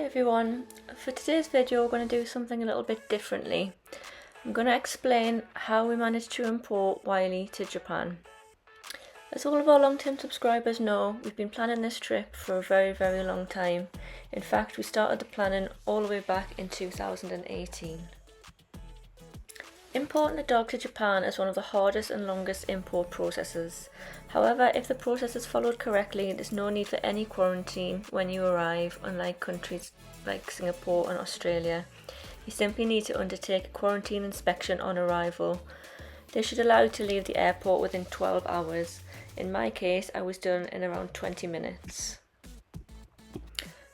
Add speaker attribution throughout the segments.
Speaker 1: everyone, for today's video we're going to do something a little bit differently. I'm going to explain how we managed to import Wiley to Japan. As all of our long-term subscribers know, we've been planning this trip for a very long time. In fact, we started the planning all the way back in 2018. Importing a dog to Japan is one of the hardest and longest import processes. However, if the process is followed correctly, there's no need for any quarantine when you arrive, unlike countries like Singapore and Australia. You simply need to undertake a quarantine inspection on arrival. This should allow you to leave the airport within 12 hours. In my case, I was done in around 20 minutes.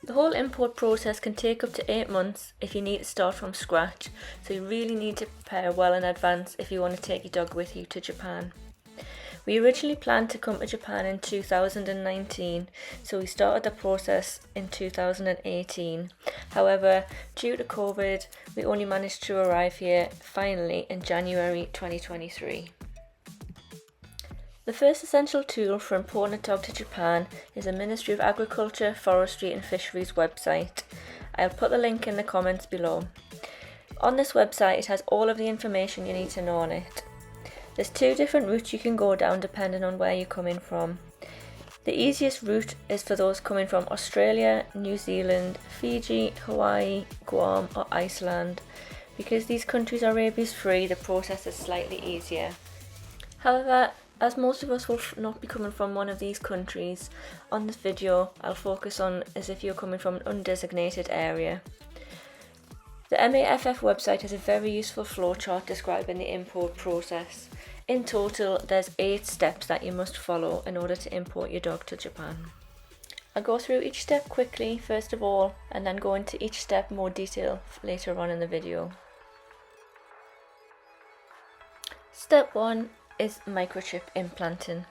Speaker 1: The whole import process can take up to 8 months if you need to start from scratch, so you really need to prepare well in advance if you want to take your dog with you to Japan. We originally planned to come to Japan in 2019, so we started the process in 2018. However, due to COVID, we only managed to arrive here finally in January 2023. The first essential tool for importing a dog to Japan is the Ministry of Agriculture, Forestry and Fisheries website. I'll put the link in the comments below. On this website it has all of the information you need to know on it. There's 2 different routes you can go down depending on where you're coming from. The easiest route is for those coming from Australia, New Zealand, Fiji, Hawaii, Guam or Iceland. Because these countries are rabies free, the process is slightly easier. However, as most of us will not be coming from one of these countries, on this video I'll focus on as if you're coming from an undesignated area. The MAFF website has a very useful flowchart describing the import process. In total, there's 8 steps that you must follow in order to import your dog to Japan. I'll go through each step quickly first of all, and then go into each step in more detail later on in the video. Step 1 is microchip implanting.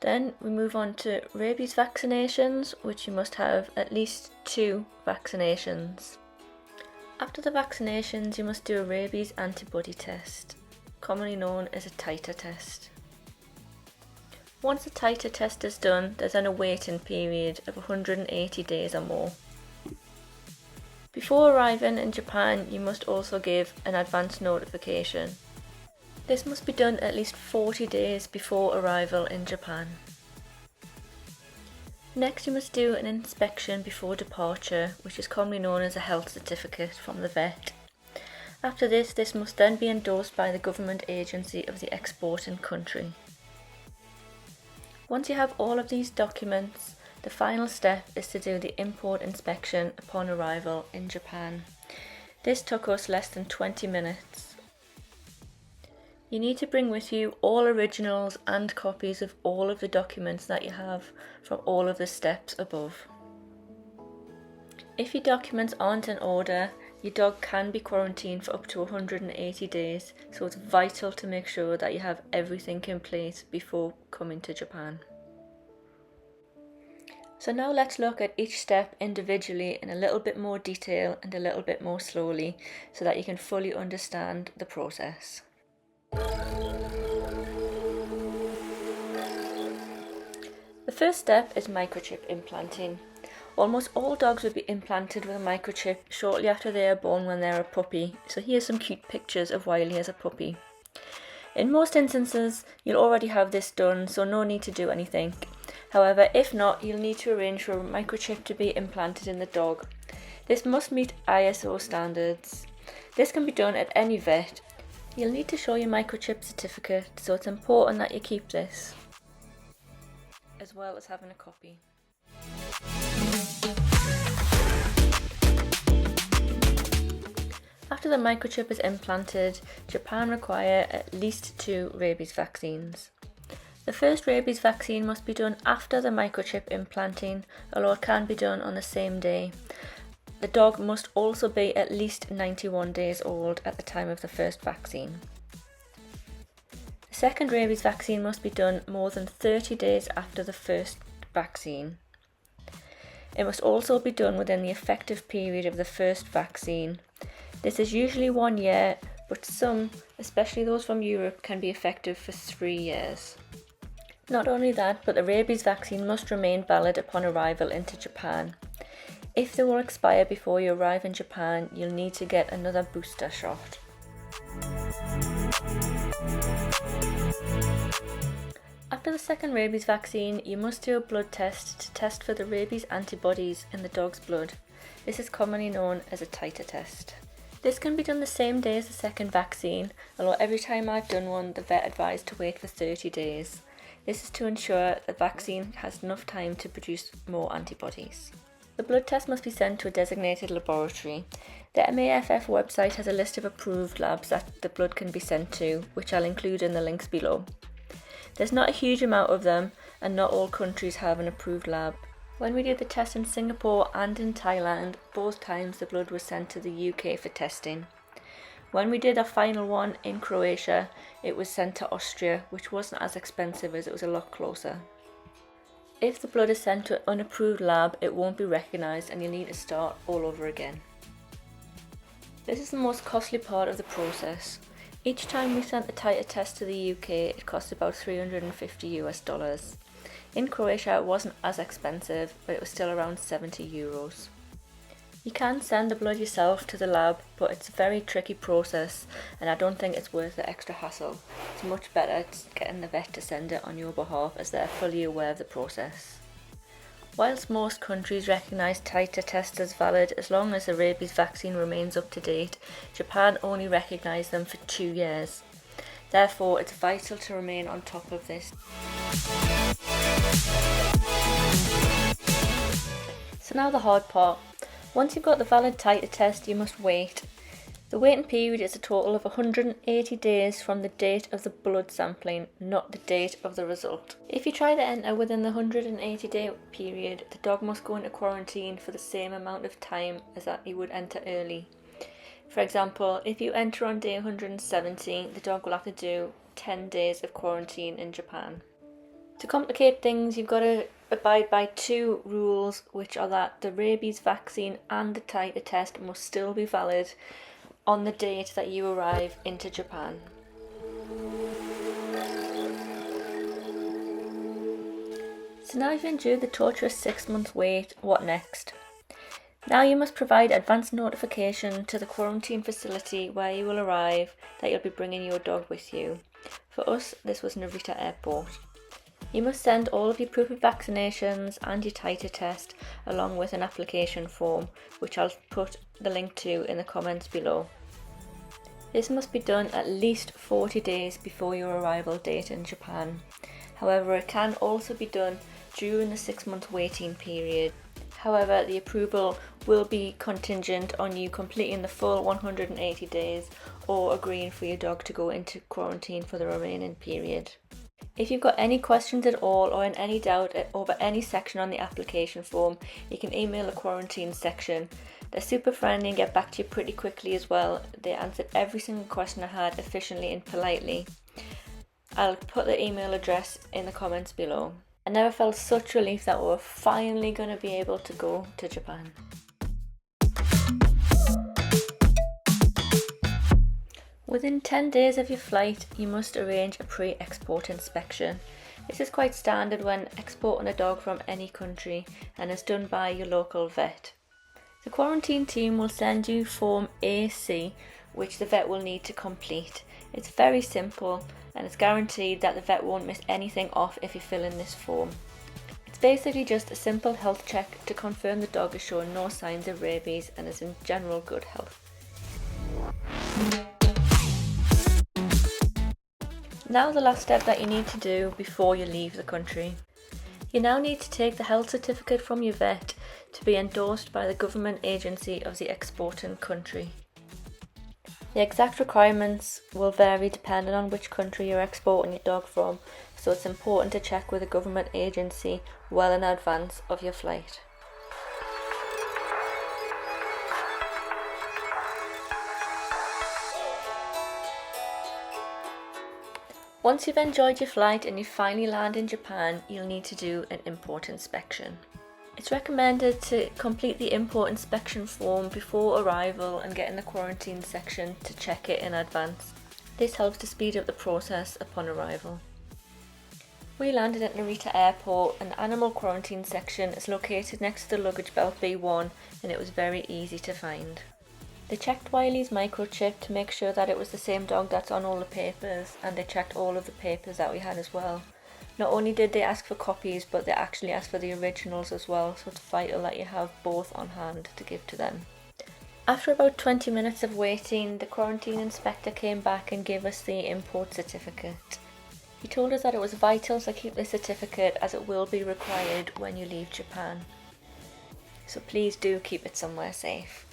Speaker 1: Then we move on to rabies vaccinations, which you must have at least 2 vaccinations. After the vaccinations, you must do a rabies antibody test, commonly known as a titer test. Once the titer test is done, there's then a waiting period of 180 days or more. Before arriving in Japan, you must also give an advance notification. This must be done at least 40 days before arrival in Japan. Next, you must do an inspection before departure, which is commonly known as a health certificate from the vet. After this must then be endorsed by the government agency of the exporting country. Once you have all of these documents, the final step is to do the import inspection upon arrival in Japan. This took us less than 20 minutes. You need to bring with you all originals and copies of all of the documents that you have from all of the steps above. If your documents aren't in order, your dog can be quarantined for up to 180 days, so it's vital to make sure that you have everything in place before coming to Japan. So now let's look at each step individually in a little bit more detail and a little bit more slowly, so that you can fully understand the process. The first step is microchip implanting. Almost all dogs will be implanted with a microchip shortly after they are born when they're a puppy, so here's some cute pictures of Wiley as a puppy. In most instances, you'll already have this done, so no need to do anything. However, if not, you'll need to arrange for a microchip to be implanted in the dog. This must meet ISO standards. This can be done at any vet. You'll need to show your microchip certificate, so it's important that you keep this, as well as having a copy. After the microchip is implanted, Japan require at least 2 rabies vaccines. The first rabies vaccine must be done after the microchip implanting, although it can be done on the same day. The dog must also be at least 91 days old at the time of the first vaccine. The second rabies vaccine must be done more than 30 days after the first vaccine. It must also be done within the effective period of the first vaccine. This is usually 1 year, but some, especially those from Europe, can be effective for 3 years. Not only that, but the rabies vaccine must remain valid upon arrival into Japan. If they will expire before you arrive in Japan, you'll need to get another booster shot. After the second rabies vaccine, you must do a blood test to test for the rabies antibodies in the dog's blood. This is commonly known as a titer test. This can be done the same day as the second vaccine, although every time I've done one, the vet advised to wait for 30 days. This is to ensure the vaccine has enough time to produce more antibodies. The blood test must be sent to a designated laboratory. The MAFF website has a list of approved labs that the blood can be sent to, which I'll include in the links below. There's not a huge amount of them, and not all countries have an approved lab. When we did the test in Singapore and in Thailand, both times the blood was sent to the UK for testing. When we did our final one in Croatia, it was sent to Austria, which wasn't as expensive as it was a lot closer. If the blood is sent to an unapproved lab, it won't be recognised and you'll need to start all over again. This is the most costly part of the process. Each time we sent the titer test to the UK, it cost about $350. In Croatia it wasn't as expensive, but it was still around €70. You can send the blood yourself to the lab, but it's a very tricky process and I don't think it's worth the extra hassle. It's much better getting the vet to send it on your behalf as they're fully aware of the process. Whilst most countries recognise titer tests as valid as long as the rabies vaccine remains up to date, Japan only recognised them for 2 years. Therefore, it's vital to remain on top of this. So now the hard part. Once you've got the valid titer test, you must wait. The waiting period is a total of 180 days from the date of the blood sampling, not the date of the result. If you try to enter within the 180 day period, the dog must go into quarantine for the same amount of time as that you would enter early. For example, if you enter on day 170, the dog will have to do 10 days of quarantine in Japan. To complicate things, you've got to abide by 2 rules, which are that the rabies vaccine and the titer test must still be valid on the date that you arrive into Japan. So now you've endured the torturous 6-month wait, what next? Now you must provide advance notification to the quarantine facility where you will arrive that you'll be bringing your dog with you. For us, this was Narita Airport. You must send all of your proof of vaccinations and your titer test along with an application form, which I'll put the link to in the comments below. This must be done at least 40 days before your arrival date in Japan. However, it can also be done during the 6-month waiting period. However, the approval will be contingent on you completing the full 180 days or agreeing for your dog to go into quarantine for the remaining period. If you've got any questions at all or in any doubt over any section on the application form, you can email the quarantine section. They're super friendly and get back to you pretty quickly as well. They answered every single question I had efficiently and politely. I'll put the email address in the comments below. I never felt such relief that we're finally going to be able to go to Japan. Within 10 days of your flight, you must arrange a pre-export inspection. This is quite standard when exporting a dog from any country and is done by your local vet. The quarantine team will send you Form AC, which the vet will need to complete. It's very simple and it's guaranteed that the vet won't miss anything off if you fill in this form. It's basically just a simple health check to confirm the dog is showing no signs of rabies and is in general good health. Now the last step that you need to do before you leave the country. You now need to take the health certificate from your vet to be endorsed by the government agency of the exporting country. The exact requirements will vary depending on which country you're exporting your dog from, so it's important to check with the government agency well in advance of your flight. Once you've enjoyed your flight and you finally land in Japan, you'll need to do an import inspection. It's recommended to complete the import inspection form before arrival and get in the quarantine section to check it in advance. This helps to speed up the process upon arrival. We landed at Narita Airport and the animal quarantine section is located next to the luggage belt B1 and it was very easy to find. They checked Wiley's microchip to make sure that it was the same dog that's on all the papers, and they checked all of the papers that we had as well. Not only did they ask for copies, but they actually asked for the originals as well, so it's vital that you have both on hand to give to them. After about 20 minutes of waiting, the quarantine inspector came back and gave us the import certificate. He told us that it was vital to keep the certificate as it will be required when you leave Japan. So please do keep it somewhere safe.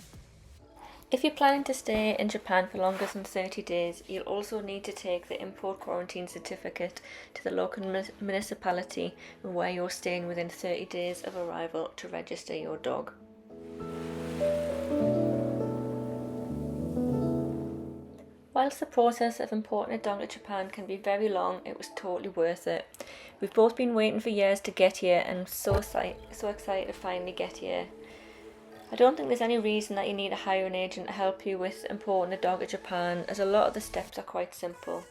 Speaker 1: If you're planning to stay in Japan for longer than 30 days, you'll also need to take the import quarantine certificate to the local municipality where you're staying within 30 days of arrival to register your dog. Whilst the process of importing a dog to Japan can be very long, it was totally worth it. We've both been waiting for years to get here and I'm so excited to finally get here. I don't think there's any reason that you need to hire an agent to help you with importing a dog to Japan, as a lot of the steps are quite simple.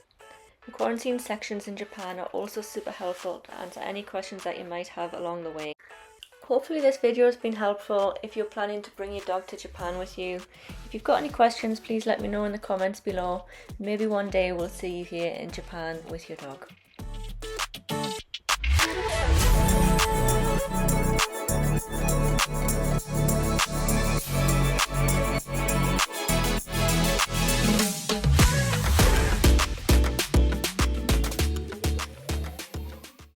Speaker 1: The quarantine sections in Japan are also super helpful to answer any questions that you might have along the way. Hopefully this video has been helpful if you're planning to bring your dog to Japan with you. If you've got any questions, please let me know in the comments below. Maybe one day we'll see you here in Japan with your dog.